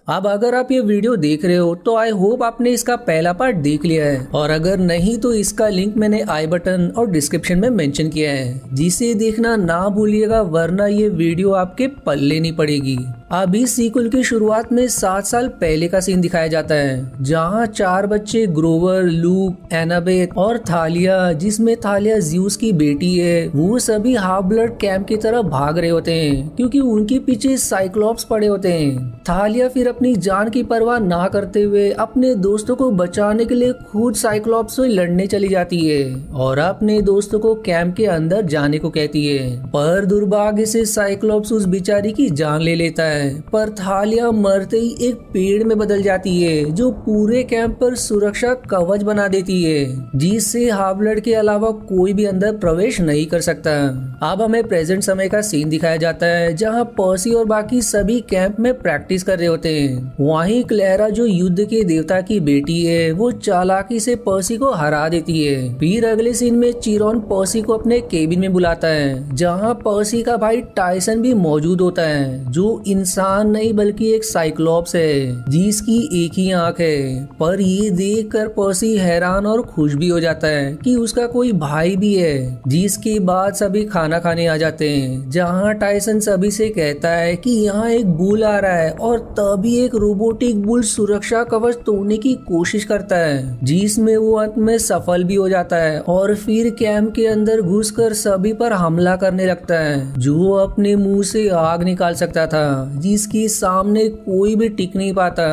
अब अगर आप ये वीडियो देख रहे हो तो आई होप आपने इसका पहला पार्ट देख लिया है, और अगर नहीं तो इसका लिंक मैंने आई बटन और डिस्क्रिप्शन में मेंशन किया है, जिसे देखना ना भूलिएगा, वरना ये वीडियो आपके पल्ले नहीं पड़ेगी। अब इस सीक्वल की शुरुआत में 7 साल पहले का सीन दिखाया जाता है, जहाँ 4 बच्चे ग्रोवर, लूक, एनाबेथ और थालिया, जिसमें थालिया ज़्यूस की बेटी है, वो सभी हाफ ब्लड कैंप की तरफ भाग रहे होते हैं क्योंकि उनके पीछे साइक्लॉप्स पड़े होते हैं। थालिया फिर अपनी जान की परवाह ना करते हुए अपने दोस्तों को बचाने के लिए खुद साइक्लॉप्स से लड़ने चली जाती है और अपने दोस्तों को कैंप के अंदर जाने को कहती है, पर दुर्भाग्य से साइक्लॉप्स उस बेचारी की जान ले लेता है। पर थालिया मरते ही एक पेड़ में बदल जाती है, जो पूरे कैंप पर सुरक्षा कवच बना देती है, जिससे हाफ ब्लड के अलावा कोई भी अंदर प्रवेश नहीं कर सकता। अब हमें प्रेजेंट समय का सीन दिखाया जाता है, जहाँ पर्सी और बाकी सभी कैंप में प्रैक्टिस कर रहे होते हैं। वहीं क्लेरा, जो युद्ध के देवता की बेटी है, वो चालाकी से पर्सी को हरा देती है। फिर अगले सीन में चिरॉन पर्सी को अपने केबिन में बुलाता है, जहाँ पर्सी का भाई टाइसन भी मौजूद होता है, जो इंसान नहीं बल्कि एक साइक्लॉप्स है, जिसकी एक ही आंख है। पर ये देखकर पर्सी हैरान और खुश भी हो जाता है कि उसका कोई भाई भी है। जिसके बाद सभी खाना खाने आ जाते हैं, जहाँ टाइसन सभी से कहता है कि यहाँ एक बुल आ रहा है, और तभी एक रोबोटिक बुल सुरक्षा कवच तोड़ने की कोशिश करता है, जिसमें वो अंत में सफल भी हो जाता है और फिर कैंप के अंदर घुसकर सभी पर हमला करने लगता है, जो अपने मुंह से आग निकाल सकता था, जिसके सामने कोई भी टिक नहीं पाता।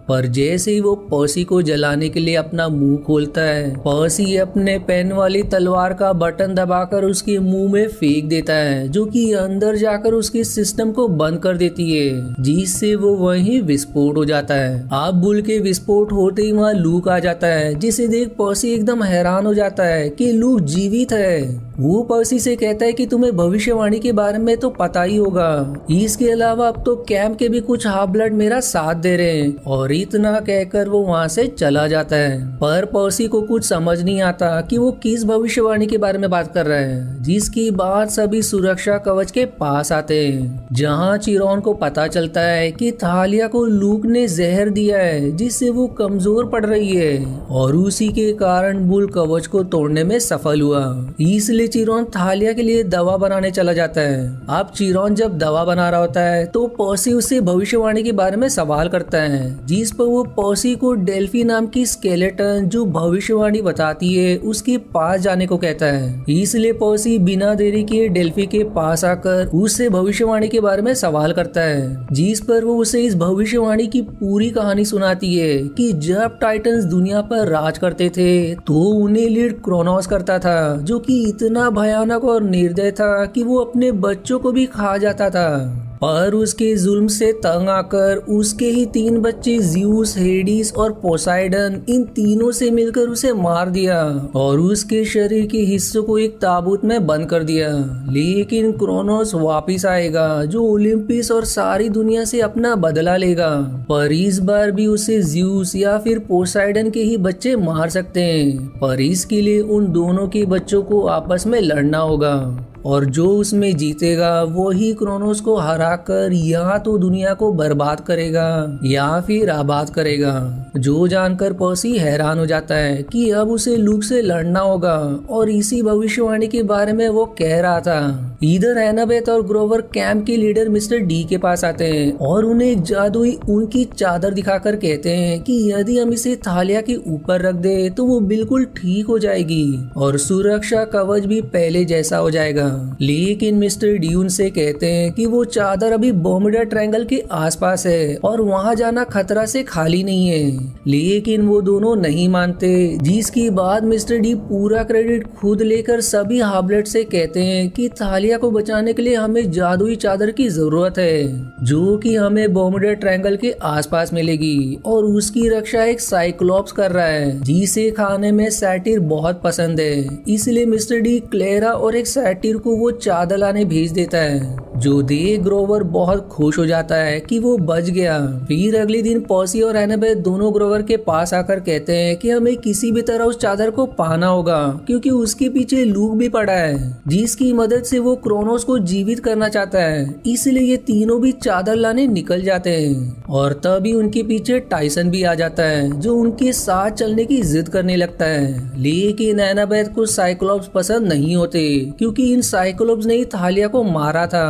पर जैसे ही वो पर्सी को जलाने के लिए अपना मुंह खोलता है, पर्सी अपने पेन वाली तलवार का बटन दबाकर उसके मुंह में फेंक देता है, जो कि अंदर जाकर उसके सिस्टम को बंद कर देती है, जिससे वो वहीं विस्फोट हो जाता है। अब बुल के विस्फोट होते ही वहाँ लूक आ जाता है, जिसे देख पर्सी एकदम हैरान हो जाता है कि लूक जीवित है। वो पर्सी से कहता है कि तुम्हें भविष्यवाणी के बारे में तो पता ही होगा, इसके अलावा अब तो कैंप के भी कुछ हाफ ब्लड मेरा साथ दे रहे हैं, और इतना कहकर वो वहाँ से चला जाता है। पर पर्सी को कुछ समझ नहीं आता कि वो किस भविष्यवाणी के बारे में बात कर रहा है। जिसकी बात सभी सुरक्षा कवच के पास आते हैं, जहाँ चिरॉन को पता चलता है कि थालिया को लूक ने जहर दिया है, जिससे वो कमजोर पड़ रही है, और उसी के कारण बुल कवच को तोड़ने में सफल हुआ। इसलिए चिरॉन थालिया के लिए दवा बनाने चला जाता है। अब चिरॉन जब दवा बना रहा होता है तो पर्सी उससे भविष्यवाणी के बारे में सवाल करता है, जिस पर वो पर्सी को डेल्फी नाम की स्केलेटन, जो भविष्यवाणी बताती है, उसके पास जाने को कहता है। इसलिए पर्सी बिना देरी किए डेल्फी के पास आकर उससे भविष्यवाणी के बारे में सवाल करता है, जिस पर वो उसे इस भविष्यवाणी की पूरी कहानी सुनाती है कि जब टाइटन्स दुनिया पर राज करते थे तो उन्हें लीड क्रोनोस करता था, जो कि इतना भयानक और निर्दय था कि वो अपने बच्चों को भी खा जाता था। पर उसके जुल्म से तंग आकर उसके ही 3 बच्चे ज़्यूस, हेडिस और पोसाइडन, इन तीनों से मिलकर उसे मार दिया और उसके शरीर के हिस्सों को एक ताबूत में बंद कर दिया। लेकिन क्रोनोस वापिस आएगा, जो ओलंपिस और सारी दुनिया से अपना बदला लेगा, पर इस बार भी उसे ज़्यूस या फिर पोसाइडन के ही बच्चे मार सकते हैं। पर इसके लिए उन दोनों के बच्चों को आपस में लड़ना होगा, और जो उसमें जीतेगा वही क्रोनोस को हराकर या तो दुनिया को बर्बाद करेगा या फिर आबाद करेगा। जो जानकर पर्सी हैरान हो जाता है कि अब उसे लूक से लड़ना होगा, और इसी भविष्यवाणी के बारे में वो कह रहा था। इधर एनाबेथ और ग्रोवर कैंप के लीडर मिस्टर डी के पास आते हैं और उन्हें एक जादुई ऊन की चादर दिखाकर कहते हैं कि यदि हम इसे थालिया के ऊपर रख दे तो वो बिल्कुल ठीक हो जाएगी और सुरक्षा कवच भी पहले जैसा हो जाएगा। लेकिन मिस्टर डी उनसे कहते हैं कि वो चादर अभी बर्मुडा ट्रायंगल के आसपास है और वहाँ जाना खतरा से खाली नहीं है। लेकिन वो दोनों नहीं मानते, जिसके बाद मिस्टर डी पूरा क्रेडिट खुद लेकर सभी हाबलेट से कहते हैं कि थालिया को बचाने के लिए हमें जादुई चादर की जरूरत है, जो कि हमें बर्मुडा ट्रायंगल के आसपास मिलेगी, और उसकी रक्षा एक साइक्लॉप्स कर रहा है, जिसे खाने में सैटिर बहुत पसंद है। इसलिए मिस्टर डी क्लेरा और एक सैटिर को वो चादर लाने भेज देता है, जो देख ग्रोवर बहुत खुश हो जाता है कि वो बच गया। फिर अगले दिन पर्सी और एनाबेथ दोनों ग्रोवर के पास आकर कहते हैं कि हमें किसी भी तरह उस चादर को पाना होगा क्योंकि उसके पीछे लूक भी पड़ा है जिसकी मदद से वो क्रोनोस को जीवित करना चाहता है। इसलिए ये तीनों भी चादर लाने निकल जाते हैं और तभी उनके पीछे टाइसन भी आ जाता है जो उनके साथ चलने की जिद करने लगता है। लेकिन एनाबेथ को साइक्लोप्स पसंद नहीं होते क्योंकि इन साइक्लोप्स ने थालिया को मारा था।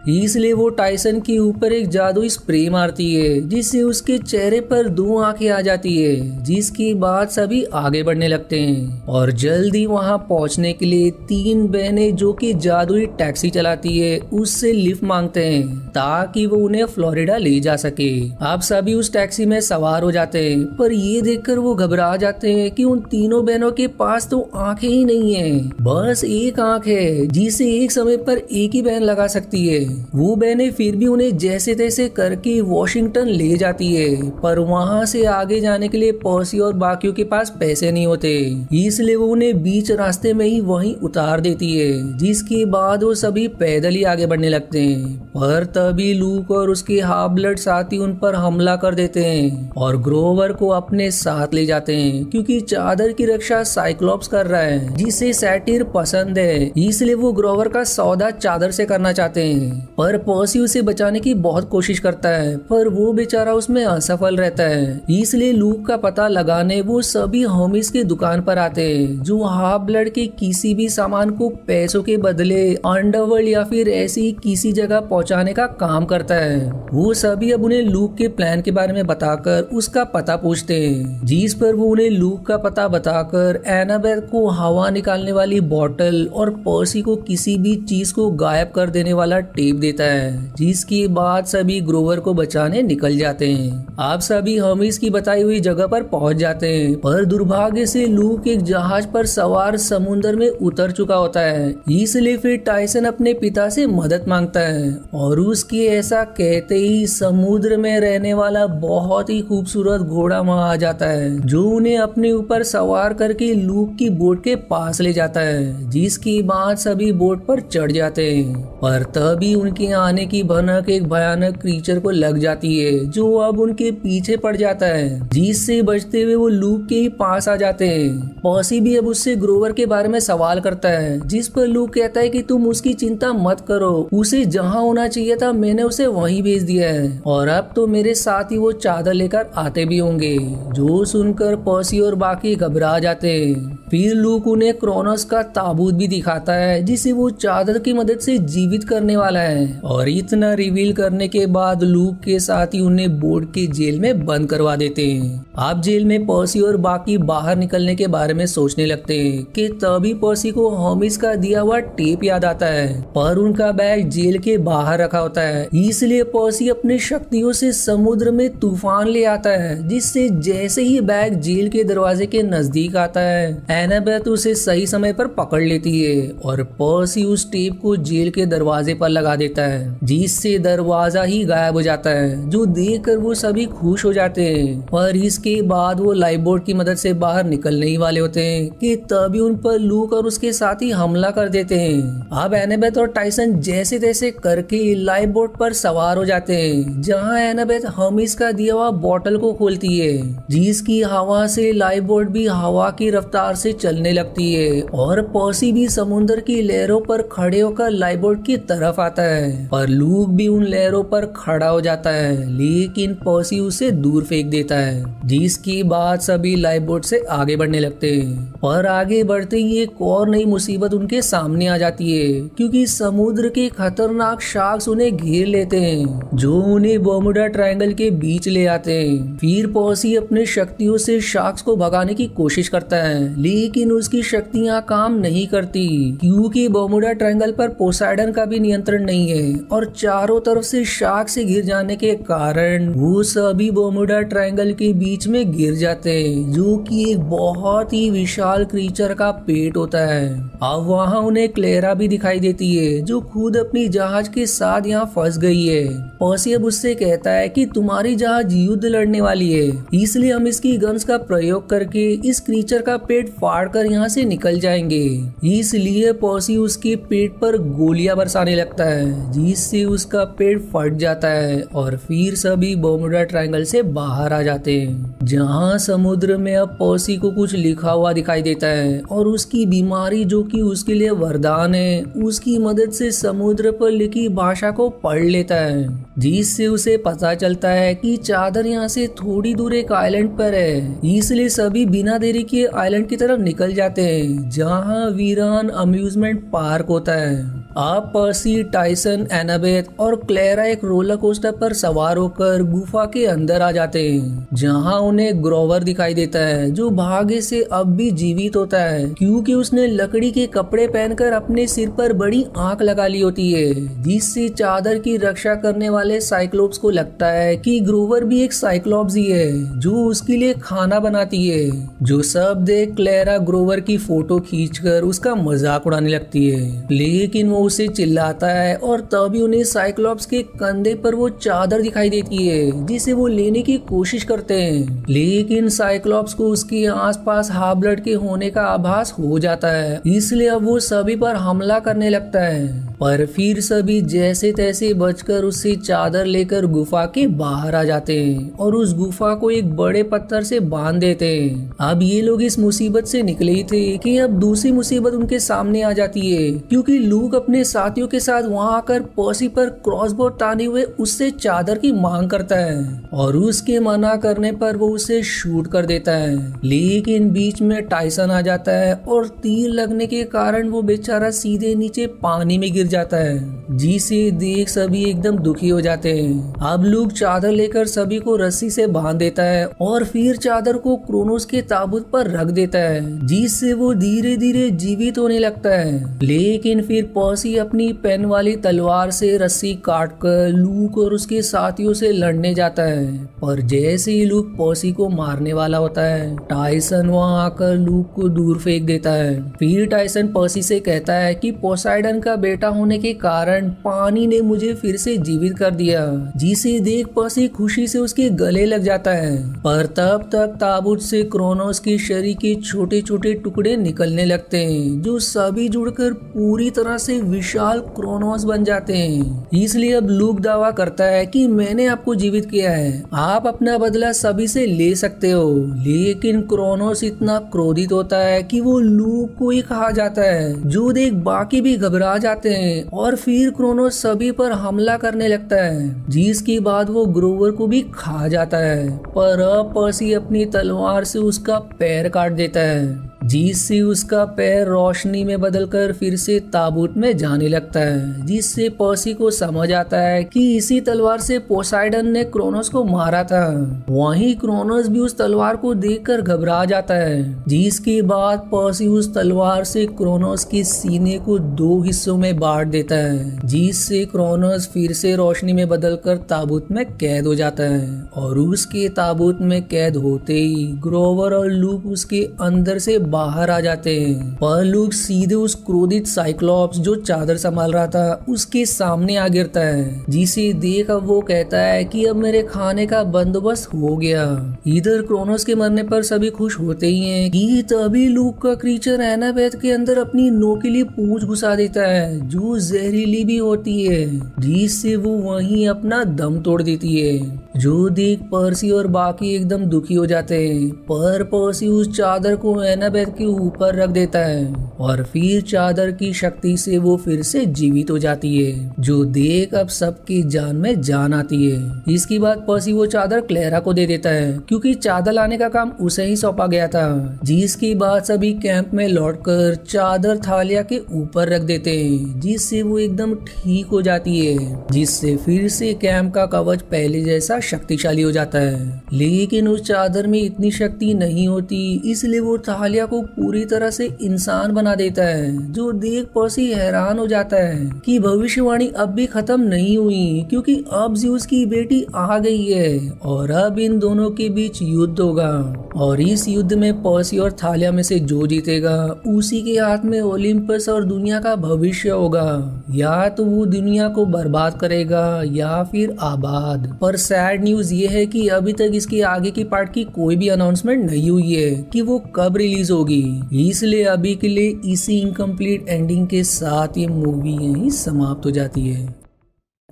इसलिए वो टाइसन के ऊपर एक जादुई स्प्रे मारती है जिससे उसके चेहरे पर 2 आंखें आ जाती है जिसके बाद सभी आगे बढ़ने लगते हैं और जल्दी वहां पहुंचने के लिए 3 बहनें जो कि जादुई टैक्सी चलाती है उससे लिफ्ट मांगते हैं ताकि वो उन्हें फ्लोरिडा ले जा सके। आप सभी उस टैक्सी में सवार हो जाते हैं पर ये देखकर वो घबरा जाते हैं कि उन तीनों बहनों के पास तो आंखें ही नहीं है, बस एक आंख है जिसे एक समय पर एक ही बहन लगा सकती है। वो बहनें फिर भी उन्हें जैसे तैसे करके वॉशिंगटन ले जाती है पर वहां से आगे जाने के लिए पर्सी और बाकियों के पास पैसे नहीं होते इसलिए वो उन्हें बीच रास्ते में ही वहीं उतार देती है जिसके बाद वो सभी पैदल ही आगे बढ़ने लगते हैं। पर तभी लूक और उसके हाफ ब्लड साथी उन पर हमला कर देते हैं और ग्रोवर को अपने साथ ले जाते हैं क्योंकि चादर की रक्षा साइक्लोप्स कर रहा है जिसे सैटिर पसंद है इसलिए वो ग्रोवर का सौदा चादर से करना चाहते हैं। पर पर्सी उसे बचाने की बहुत कोशिश करता है पर वो बेचारा उसमें असफल रहता है इसलिए लूक का पता लगाने वो सभी होमिस के दुकान पर आते हैं जो हाफ ब्लड के किसी भी सामान को पैसों के बदले अंडरवर्ल्ड या फिर ऐसी किसी जगह पहुंचाने का काम करता है। वो सभी अब उन्हें लूक के प्लान के बारे में बताकर उसका पता पूछते हैं जिस पर वो उन्हें लूक का पता बताकर एनाबेथ को हवा निकालने वाली बोतल और पर्सी को किसी भी चीज को गायब कर देने वाला टेप देता है जिसके बाद सभी ग्रोवर को बचाने निकल जाते हैं। आप सभी हमीज की बताई हुई जगह पर पहुंच जाते हैं पर दुर्भाग्य से लूक एक जहाज पर सवार समुद्र में उतर चुका होता है इसलिए फिर टाइसन अपने पिता से मदद मांगता है और उसके ऐसा कहते ही समुद्र में रहने वाला बहुत ही खूबसूरत घोड़ा वहां आ जाता है जो उन्हें अपने ऊपर सवार करके लूक की बोट के पास ले जाता है जिसके बाद सभी बोट पर चढ़ जाते हैं। पर तभी उनके आने की भनक एक भयानक क्रीचर को लग जाती है जो अब उनके पीछे पड़ जाता है जिससे बचते हुए वो लूक के ही पास आ जाते हैं। पर्सी भी अब उससे ग्रोवर के बारे में सवाल करता है जिस पर लूक कहता है कि तुम उसकी चिंता मत करो, उसे जहाँ होना चाहिए था मैंने उसे वहीं भेज दिया है और अब तो मेरे साथ ही वो चादर लेकर आते भी होंगे। जो सुनकर पर्सी और बाकी घबरा जाते हैं। फिर लूक उन्हें क्रोनोस का ताबूत भी दिखाता है जिसे वो चादर की मदद से जीवित करने वाला है और इतना रिवील करने के बाद लूक के साथ ही उन्हें बोर्ड के जेल में बंद करवा देते हैं। आप जेल में पर्सी और बाकी बाहर निकलने के बारे में सोचने लगते हैं कि तभी पर्सी को होमिस का दिया हुआ टेप याद आता है पर उनका बैग जेल के बाहर रखा होता है इसलिए पर्सी अपनी शक्तियों से समुद्र में तूफान ले आता है जिससे जैसे ही बैग जेल के दरवाजे के नजदीक आता है एनाबेथ उसे सही समय पर पकड़ लेती है और पर्सी उस टेप को जेल के दरवाजे पर लगा देता है जिससे दरवाजा ही गायब हो जाता है जो देखकर वो सभी खुश हो जाते हैं। पर इसके बाद वो लाइफ बोट की मदद से बाहर निकलने ही वाले होते हैं कि तभी उन पर लूक और उसके साथी हमला कर देते हैं। अब एनाबेथ और टाइसन जैसे तैसे करके लाइफ बोट पर सवार हो जाते हैं जहाँ एनाबेथ हर्मिस का दिया हुआ बोतल को खोलती है जिसकी हवा से लाइफ बोट भी हवा की रफ्तार से चलने लगती है और पर्सी भी समुद्र की लहरों पर खड़े होकर लाइफ बोट की तरफ आता है पर लूक भी उन लहरों पर खड़ा हो जाता है लेकिन पर्सी उसे दूर फेंक देता है जिसके बाद सभी लाइफ बोट से आगे बढ़ने लगते हैं। पर आगे बढ़ते ही एक और नई मुसीबत उनके सामने आ जाती है क्योंकि समुद्र के खतरनाक शार्क्स उन्हें घेर लेते हैं जो उन्हें बर्मुडा ट्रायंगल के बीच ले आते हैं। फिर पर्सी अपने शक्तियों से शार्क्स को भगाने की कोशिश करता है लेकिन उसकी शक्तियां काम नहीं करती क्योंकि बर्मुडा ट्रायंगल पर पोसाइडन का भी नियंत्रण नहीं है और चारों तरफ से शार्क से घिर जाने के कारण वो सभी बर्मुडा ट्रायंगल के बीच में गिर जाते हैं जो कि एक बहुत ही विशाल क्रीचर का पेट होता है। अब वहाँ उन्हें क्लेरा भी दिखाई देती है जो खुद अपनी जहाज के साथ यहाँ फंस गई है। पर्सी अब उससे कहता है कि तुम्हारी जहाज युद्ध लड़ने वाली है इसलिए हम इसकी गन्स का प्रयोग करके इस क्रीचर का पेट फाड़ कर यहाँ से निकल जाएंगे। इसलिए पर्सी उसके पेट पर गोलियां बरसाने लगता जाता है जिससे उसका पेट फट जाता है और फिर सभी बर्मुडा ट्रायंगल से बाहर आ जाते हैं, जहां समुद्र में अब पर्सी को कुछ लिखा हुआ दिखाई देता है और उसकी बीमारी जो कि उसके लिए वरदान है उसकी मदद से समुद्र पर लिखी भाषा को पढ़ लेता है, जिससे उसे पता चलता है कि चादर यहाँ से थोड़ी दूर एक आइलैंड पर है। इसलिए सभी बिना देरी किए आइलैंड की तरफ निकल जाते हैं जहाँ वीरान अम्यूजमेंट पार्क होता है। अब पर्सी, टाइसन, एनाबेथ और क्लेरा एक रोलर कोस्टर पर सवार होकर गुफा के अंदर आ जाते हैं, जहां उन्हें ग्रोवर दिखाई देता है जो भाग्य से अब भी जीवित होता है क्योंकि उसने लकड़ी के कपड़े पहनकर अपने सिर पर बड़ी आंख लगा ली होती है, जिससे चादर की रक्षा करने वाले साइक्लोप्स को लगता है कि ग्रोवर भी एक साइक्लोप्स ही है जो उसके लिए खाना बनाती है। जो सब देख क्लेरा ग्रोवर की फोटो खींचकर उसका मजाक उड़ाने लगती है, लेकिन वो उसे चिल्लाता है और तभी उन्हें साइक्लोप्स के कंधे पर वो चादर दिखाई देती है जिसे वो लेने की कोशिश करते हैं, लेकिन साइक्लोप्स को उसके आसपास हाफ ब्लड के होने का आभास हो जाता है, इसलिए अब वो सभी पर हमला करने लगता है। पर फिर सभी जैसे तैसे बचकर उससे चादर लेकर गुफा के बाहर आ जाते हैं और उस गुफा को एक बड़े पत्थर से बांध देते हैं। अब ये लोग इस मुसीबत से निकले ही थे कि अब दूसरी मुसीबत उनके सामने आ जाती है क्योंकि लूक अपने साथियों के साथ वहां आकर पर्सी पर क्रॉसबो ताने हुए उससे चादर की मांग करता है और उसके मना करने पर वो उसे शूट कर देता है, लेकिन बीच में टाइसन आ जाता है और तीर लगने के कारण वो बेचारा सीधे नीचे पानी में गिर जाता है, जिसे देख सभी एकदम दुखी हो जाते हैं। अब लूक चादर लेकर सभी को रस्सी से बांध देता है और फिर चादर को क्रोनोस के ताबूत पर रख देता है, जिससे वो धीरे धीरे जीवित होने लगता है। लेकिन फिर पर्सी अपनी पेन वाली तलवार से रस्सी काटकर लूक और उसके साथियों से लड़ने जाता है, पर जैसे ही लूक पर्सी को मारने वाला होता है टाइसन वहां आकर लूक को दूर फेंक देता है। फिर टाइसन पर्सी से कहता है कि पोसाइडन का बेटा होने के कारण पानी ने मुझे फिर से जीवित कर दिया, जिसे देख पर्सी खुशी से उसके गले लग जाता है। पर तब तक ताबूत से क्रोनोस के शरीर के छोटे छोटे टुकड़े निकलने लगते हैं जो सभी जुड़कर पूरी तरह से विशाल क्रोनोस बन जाते हैं। इसलिए अब लूक दावा करता है कि मैंने आपको जीवित किया है, आप अपना बदला सभी से ले सकते हो। लेकिन क्रोनोस इतना क्रोधित होता है कि वो लूक को ही खा जाता है, जो देख बाकी भी घबरा जाते हैं और फिर क्रोनोस सभी पर हमला करने लगता है, जिसके बाद वो ग्रोवर को भी खा जाता है। पर अब पर्सी अपनी तलवार से उसका पैर काट देता है, जिससे उसका पैर रोशनी में बदलकर फिर से ताबूत में जाने लगता है, जिससे पर्सी को समझ आता है कि इसी तलवार से पोसाइडन ने क्रोनोस को मारा था। वहीं क्रोनोस भी उस तलवार को देखकर घबरा जाता है, जिसके बाद पर्सी उस तलवार से क्रोनोस के सीने को दो हिस्सों में बांट देता है, जिससे क्रोनोस फिर से रोशनी में बदलकर ताबूत में कैद हो जाता है। और उसके ताबूत में कैद होते ही ग्रोवर और लूक उसके अंदर से बाहर आ जाते हैं, पर लूक सीधे उस क्रोधित साइक्लोप्स जो चादर संभाल रहा था उसके सामने आ गिरता है, जिसे देख अब वो कहता है कि अब मेरे खाने का बंदोबस्त हो गया। इधर क्रोनोस के मरने पर सभी खुश होते ही हैं कि तभी लूक का क्रीचर एनाबेथ के अंदर अपनी नोकीली पूंछ घुसा देता है जो जहरीली भी होती है, जिससे वो वहीं अपना दम तोड़ देती है। जो देख पर्सी और बाकी एकदम दुखी हो जाते हैं, पर पर्सी उस चादर को एनाबेथ के ऊपर रख देता है और फिर चादर की शक्ति से वो फिर से जीवित हो जाती है, जो देख अब सबकी जान में जान आती है। इसके बाद पर्सी वो चादर क्लेरा को दे देता है क्योंकि चादर लाने का काम उसे ही सौंपा गया था, जिसके बाद सभी कैंप में लौटकर चादर थालिया के ऊपर रख देते हैं, जिससे वो एकदम ठीक हो जाती है, जिससे फिर से कैंप का कवच पहले जैसा शक्तिशाली हो जाता है। लेकिन उस चादर में इतनी शक्ति नहीं होती, इसलिए वो थालिया को पूरी तरह से इंसान बना देता है, जो देख पर्सी हैरान हो जाता है कि भविष्यवाणी अब भी खत्म नहीं हुई, क्योंकि अब ज़्यूस की बेटी आ गई है और अब इन दोनों के बीच युद्ध होगा। और इस युद्ध में पर्सी और थालिया में से जो जीतेगा उसी के हाथ में ओलिम्पस और दुनिया का भविष्य होगा। या तो वो दुनिया को बर्बाद करेगा या फिर आबाद। पर सैड न्यूज ये है कि अभी तक इसके आगे की पार्ट की कोई भी अनाउंसमेंट नहीं हुई है कि वो कब रिलीज होगी। होगी। इसलिए अभी के लिए इसी इनकम्प्लीट एंडिंग के साथ ये मूवी यहीं समाप्त हो जाती है।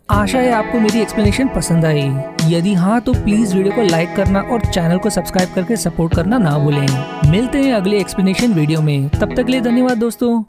आशा है आपको मेरी एक्सप्लेनेशन पसंद आई। यदि हाँ तो प्लीज वीडियो को लाइक करना और चैनल को सब्सक्राइब करके सपोर्ट करना ना भूलें। मिलते हैं अगले एक्सप्लेनेशन वीडियो में, तब तक के लिए धन्यवाद दोस्तों।